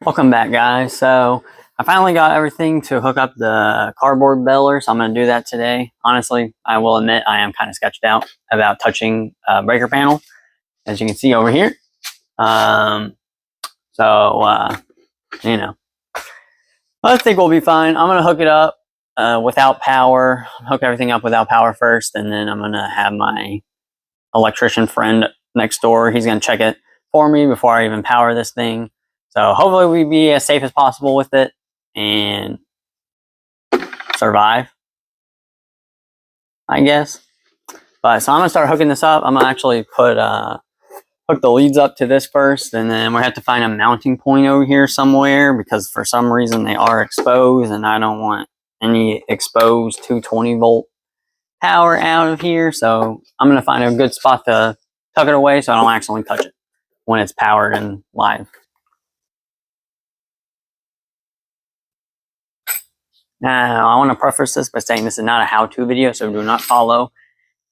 Welcome back, guys. So I finally got everything to hook up the cardboard baler, so I'm going to do that today. Honestly, I will admit I am kind of sketched out about touching breaker panel, as you can see over here. You know, I think we'll be fine. I'm going to hook it up without power, hook everything up without power first, and then I'm going to have my electrician friend next door. He's going to check it for me before I even power this thing. So hopefully we be as safe as possible with it and survive, I guess. But so I'm gonna start hooking this up. I'm gonna actually put hook the leads up to this first, and then we have to find a mounting point over here somewhere because for some reason they are exposed, and I don't want any exposed 220 volt power out of here. So I'm gonna find a good spot to tuck it away so I don't accidentally touch it when it's powered and live. Now, I want to preface this by saying this is not a how-to video, so do not follow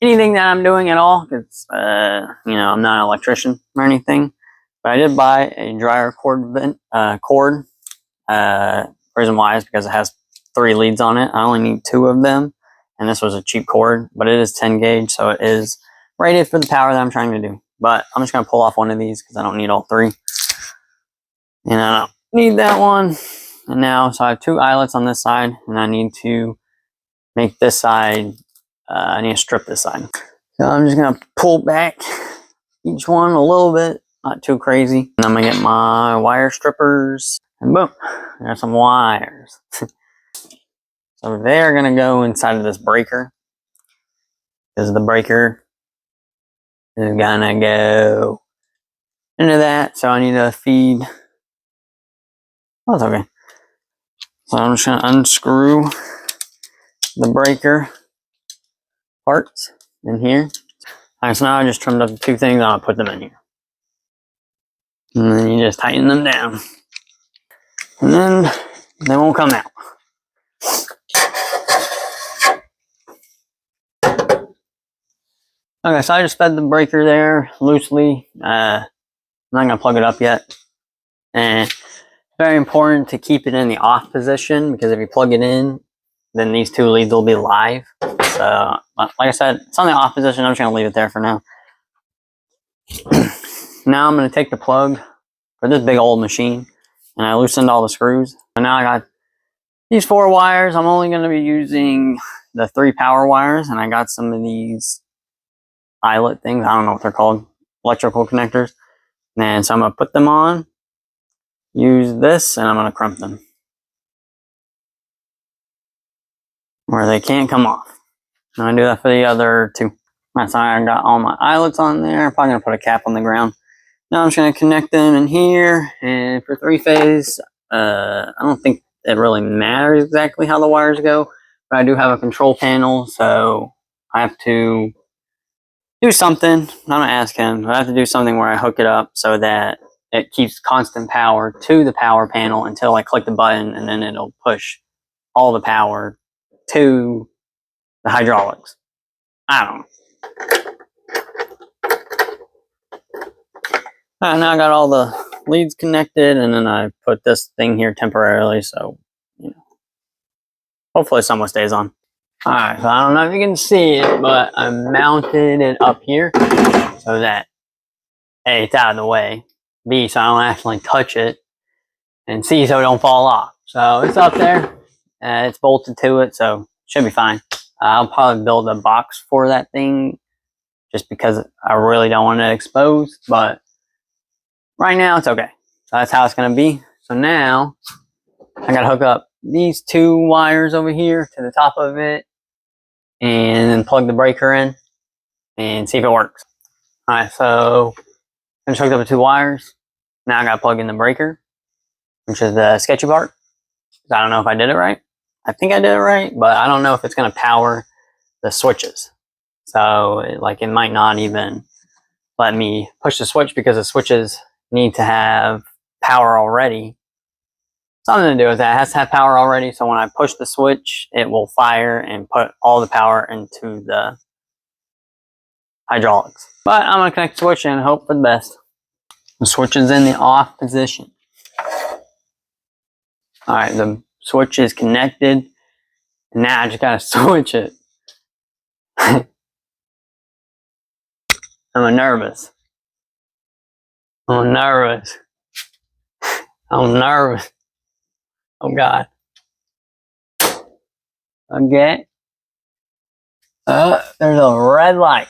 anything that I'm doing at all. Because, I'm not an electrician or anything. But I did buy a dryer cord. Reason why is because it has 3 leads on it. I only need 2 of them. And this was a cheap cord, but it is 10 gauge, so it is rated for the power that I'm trying to do. But I'm just going to pull off one of these because I don't need all 3. And I don't need that one. And now, so I have 2 eyelets on this side, and I need to make this side, I need to strip this side. So I'm just going to pull back each one a little bit, not too crazy. And I'm going to get my wire strippers, and boom, I got some wires. So they're going to go inside of this breaker, because the breaker is going to go into that. So I need to feed, oh, it's okay. So I'm just going to unscrew the breaker parts in here. Alright, so now I just trimmed up the 2 things. I'll put them in here. And then you just tighten them down. And then they won't come out. Okay, so I just fed the breaker there loosely. I'm not going to plug it up yet. And it's very important to keep it in the off position, because if you plug it in, then these 2 leads will be live. So, like I said, it's on the off position. I'm just going to leave it there for now. Now I'm going to take the plug for this big old machine, and I loosened all the screws. And now I got these 4 wires. I'm only going to be using the 3 power wires, and I got some of these eyelet things. I don't know what they're called. Electrical connectors. And so I'm going to put them on, use this, and I'm going to crimp them where they can't come off. And I do that for the other 2. That's how I got all my eyelets on there. I'm probably going to put a cap on the ground. Now I'm just going to connect them in here. And for 3-phase, I don't think it really matters exactly how the wires go. But I do have a control panel, so I have to do something. I'm going to ask him. I have to do something where I hook it up so that it keeps constant power to the power panel until I click the button, and then it'll push all the power to the hydraulics. I don't know. Now I got all the leads connected, and then I put this thing here temporarily, so hopefully someone stays on. Alright, so I don't know if you can see it, but I mounted it up here so that A, it's out of the way, B, so I don't actually touch it, and C, so it don't fall off. So it's up there, it's bolted to it, so it should be fine. I'll probably build a box for that thing just because I really don't want it exposed, but right now it's okay. So that's how it's going to be. So now I got to hook up these 2 wires over here to the top of it and then plug the breaker in and see if it works. Alright, so I just hooked up the 2 wires. Now I got to plug in the breaker, which is the sketchy part. I don't know if I did it right. I think I did it right, but I don't know if it's going to power the switches. So it might not even let me push the switch because the switches need to have power already. Something to do with that. It has to have power already, so when I push the switch, it will fire and put all the power into the hydraulics. But I'm going to connect the switch and hope for the best. The switch is in the off position. Alright, the switch is connected. And now I just gotta switch it. I'm nervous. I'm nervous. I'm nervous. Oh God. Okay. There's a red light.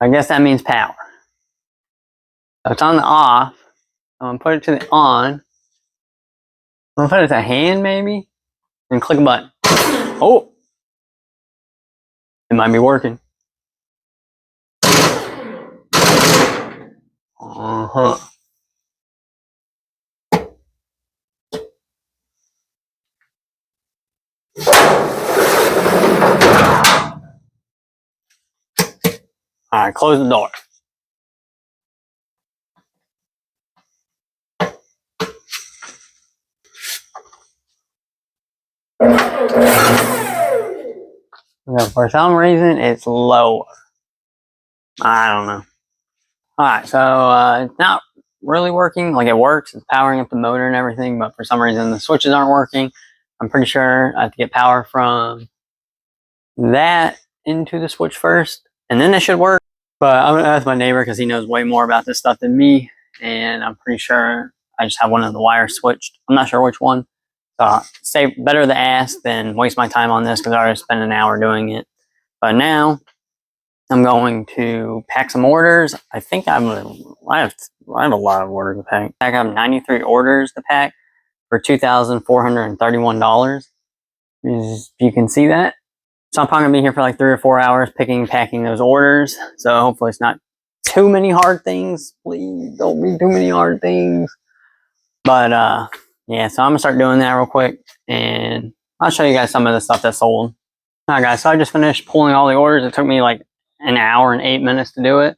I guess that means power. So it's on the off. I'm gonna put it to the on. I'm gonna put it to hand maybe. And click a button. Oh! It might be working. Uh-huh. Alright, close the door. For some reason, it's lower. I don't know. Alright, so it's not really working. Like, it works. It's powering up the motor and everything, but for some reason, the switches aren't working. I'm pretty sure I have to get power from that into the switch first, and then it should work. But I'm gonna ask my neighbor because he knows way more about this stuff than me, and I'm pretty sure I just have one of the wires switched. I'm not sure which one. So say better to ask than waste my time on this because I already spent an hour doing it. But now I'm going to pack some orders. I think I have a lot of orders to pack. I have 93 orders to pack for $2,431. You can see that. So I'm probably gonna be here for like 3 or 4 hours picking and packing those orders. So hopefully it's not too many hard things. Please don't be too many hard things. But yeah, so I'm gonna start doing that real quick and I'll show you guys some of the stuff that's sold. Alright guys, so I just finished pulling all the orders. It took me like an hour and 8 minutes to do it.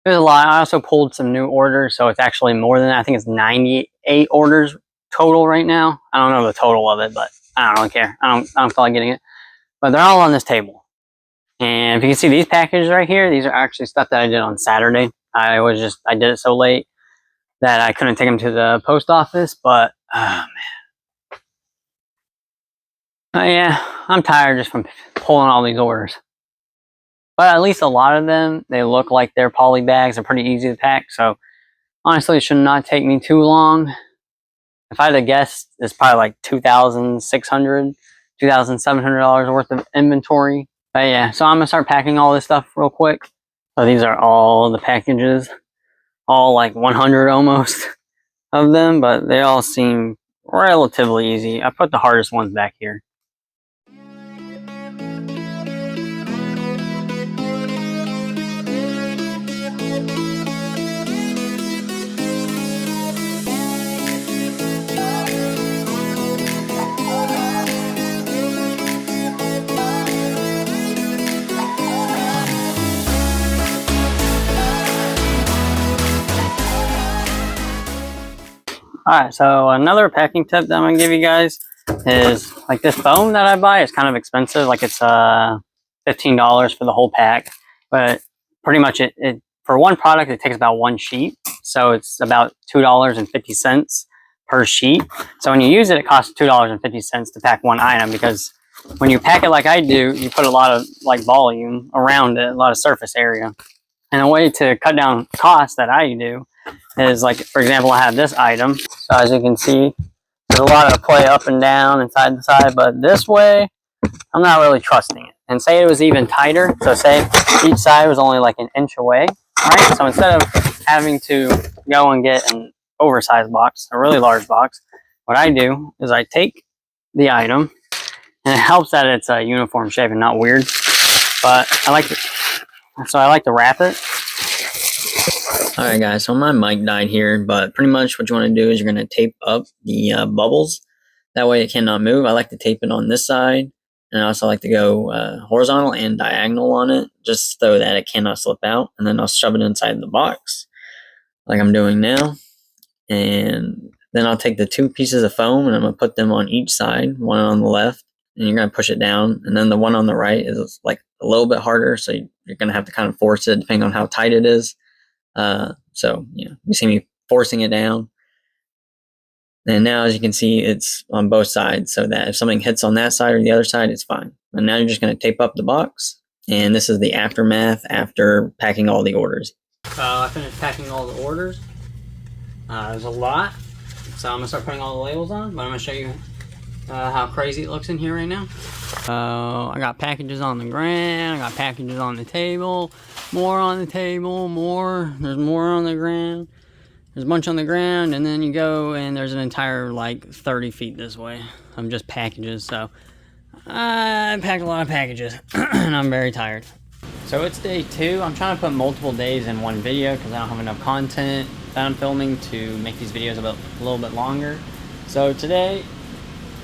It was a lot. I also pulled some new orders, so it's actually more than that. I think it's 98 orders total right now. I don't know the total of it, but I don't really care. I don't feel like getting it. But they're all on this table. And if you can see these packages right here, these are actually stuff that I did on Saturday. I did it so late that I couldn't take them to the post office, but man. Yeah, I'm tired just from pulling all these orders. But at least a lot of them, they look like they're poly bags. They're pretty easy to pack. So honestly, it should not take me too long. If I had to guess, it's probably like $2,600, $2,700 worth of inventory. But yeah, so I'm gonna start packing all this stuff real quick. So these are all the packages, all like 100 almost of them, but they all seem relatively easy. I put the hardest ones back here. Alright, so another packing tip that I'm going to give you guys is like this foam that I buy is kind of expensive. Like it's $15 for the whole pack. But pretty much it for one product, it takes about one sheet. So it's about $2.50 per sheet. So when you use it, it costs $2.50 to pack one item because when you pack it like I do, you put a lot of like volume around it, a lot of surface area. And a way to cut down costs that I do is like, for example, I have this item. So as you can see, there's a lot of play up and down and side to side, but this way, I'm not really trusting it. And say it was even tighter, so say each side was only like an inch away, right? So instead of having to go and get an oversized box, a really large box, what I do is I take the item, and it helps that it's a uniform shape and not weird, but I like to wrap it. Alright guys, so my mic died here, but pretty much what you want to do is you're going to tape up the bubbles. That way it cannot move. I like to tape it on this side, and I also like to go horizontal and diagonal on it, just so that it cannot slip out. And then I'll shove it inside the box, like I'm doing now. And then I'll take the two pieces of foam, and I'm going to put them on each side, one on the left, and you're going to push it down. And then the one on the right is like a little bit harder, so you're going to have to kind of force it depending on how tight it is. So, you see me forcing it down. And now, as you can see, it's on both sides, so that if something hits on that side or the other side, it's fine. And now you're just going to tape up the box. And this is the aftermath after packing all the orders. I finished packing all the orders. There's a lot. So I'm going to start putting all the labels on, but I'm going to show you how crazy it looks in here right now. I got packages on the ground, I got packages on the table, more on the table, more. There's more on the ground. There's a bunch on the ground, and then you go and there's an entire like 30 feet this way of just packages. So I packed a lot of packages and I'm very tired. So it's day 2. I'm trying to put multiple days in one video because I don't have enough content that I'm filming to make these videos a little bit longer. So today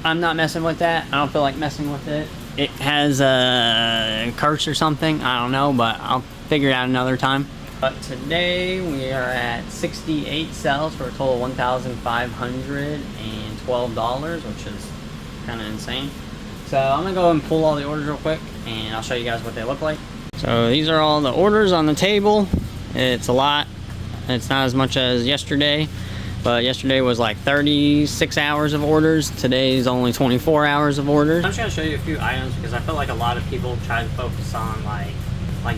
I'm not messing with that. I don't feel like messing with it. It has a curse or something, I don't know, but I'll figure it out another time. But today we are at 68 cells for a total of $1,512, which is kind of insane. So I'm gonna go and pull all the orders real quick and I'll show you guys what they look like. So these are all the orders on the table. It's a lot. It's not as much as yesterday, but yesterday was like 36 hours of orders. Today's only 24 hours of orders. I'm just gonna show you a few items because I feel like a lot of people try to focus on like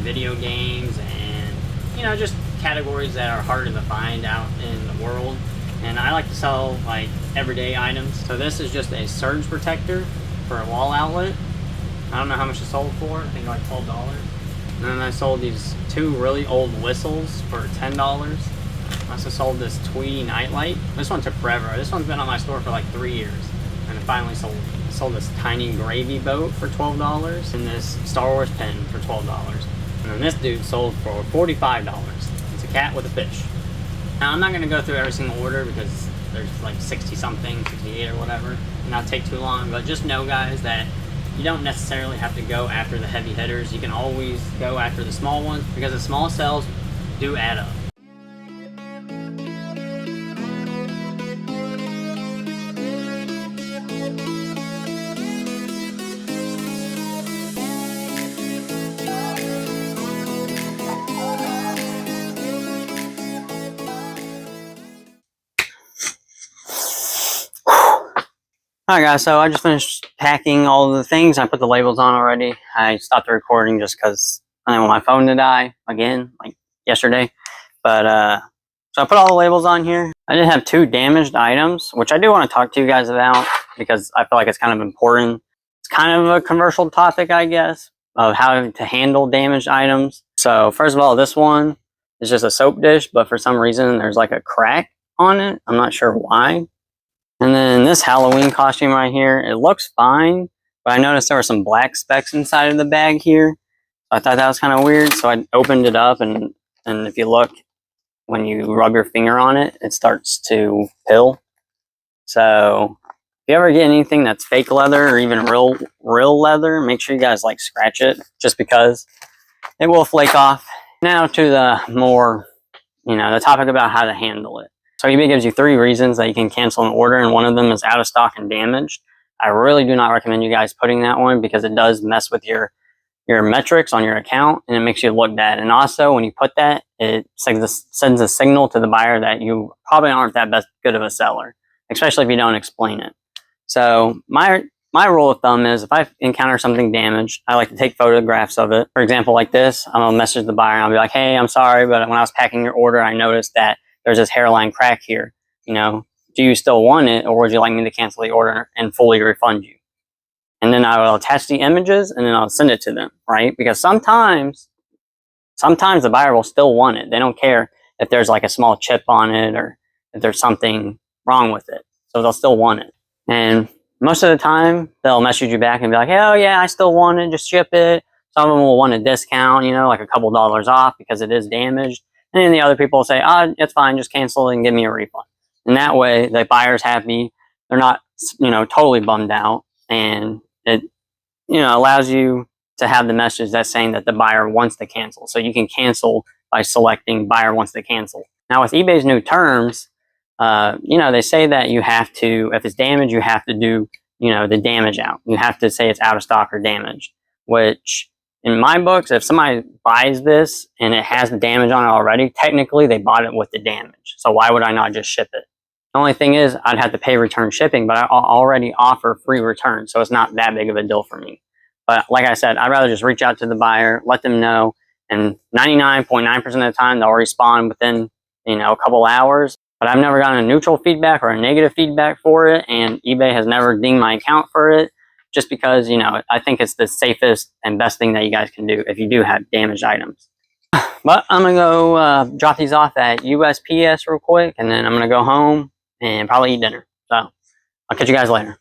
video games and, you know, just categories that are harder to find out in the world. And I like to sell like everyday items. So this is just a surge protector for a wall outlet. I don't know how much it sold for. I think like $12. And then I sold these 2 really old whistles for $10. I also sold this Tweety nightlight. This one took forever. This one's been on my store for like 3 years. And it finally sold. I sold this tiny gravy boat for $12. And this Star Wars pen for $12. And then this dude sold for $45. It's a cat with a fish. Now I'm not going to go through every single order because there's like 60 something, 68 or whatever. And not take too long. But just know, guys, that you don't necessarily have to go after the heavy hitters. You can always go after the small ones because the small cells do add up. Alright guys, so I just finished packing all of the things. I put the labels on already. I stopped the recording just because I didn't want my phone to die again, like yesterday. But so I put all the labels on here. I did have 2 damaged items, which I do want to talk to you guys about because I feel like it's kind of important. It's kind of a commercial topic, I guess, of how to handle damaged items. So first of all, this one is just a soap dish, but for some reason there's like a crack on it. I'm not sure why. And then this Halloween costume right here, it looks fine, but I noticed there were some black specks inside of the bag here. I thought that was kind of weird, so I opened it up, and if you look, when you rub your finger on it, it starts to pill. So if you ever get anything that's fake leather or even real leather, make sure you guys like scratch it, just because it will flake off. Now to the more, the topic about how to handle it. So eBay gives you 3 reasons that you can cancel an order, and one of them is out of stock and damaged. I really do not recommend you guys putting that one because it does mess with your metrics on your account and it makes you look bad. And also when you put that, it sends a signal to the buyer that you probably aren't that good of a seller, especially if you don't explain it. So my rule of thumb is if I encounter something damaged, I like to take photographs of it. For example, like this, I'm gonna message the buyer and I'll be like, hey, I'm sorry, but when I was packing your order, I noticed that there's this hairline crack here. Do you still want it, or would you like me to cancel the order and fully refund you? And then I will attach the images and then I'll send it to them, right? Because sometimes the buyer will still want it. They don't care if there's like a small chip on it or if there's something wrong with it. So they'll still want it. And most of the time they'll message you back and be like, hey, oh yeah, I still want it, just ship it. Some of them will want a discount, like a couple dollars off because it is damaged. And then the other people will say, it's fine, just cancel it and give me a refund. And that way the buyer's happy. They're not, totally bummed out. And it, allows you to have the message that's saying that the buyer wants to cancel. So you can cancel by selecting buyer wants to cancel. Now with eBay's new terms, they say that you have to, if it's damaged, you have to do, the damage out. You have to say it's out of stock or damaged, which in my books, if somebody buys this and it has the damage on it already, technically they bought it with the damage. So why would I not just ship it? The only thing is I'd have to pay return shipping, but I already offer free return, so it's not that big of a deal for me. But like I said, I'd rather just reach out to the buyer, let them know, and 99.9% of the time they'll respond within, a couple hours. But I've never gotten a neutral feedback or a negative feedback for it, and eBay has never dinged my account for it, just because, I think it's the safest and best thing that you guys can do if you do have damaged items. But I'm going to go drop these off at USPS real quick, and then I'm going to go home and probably eat dinner. So I'll catch you guys later.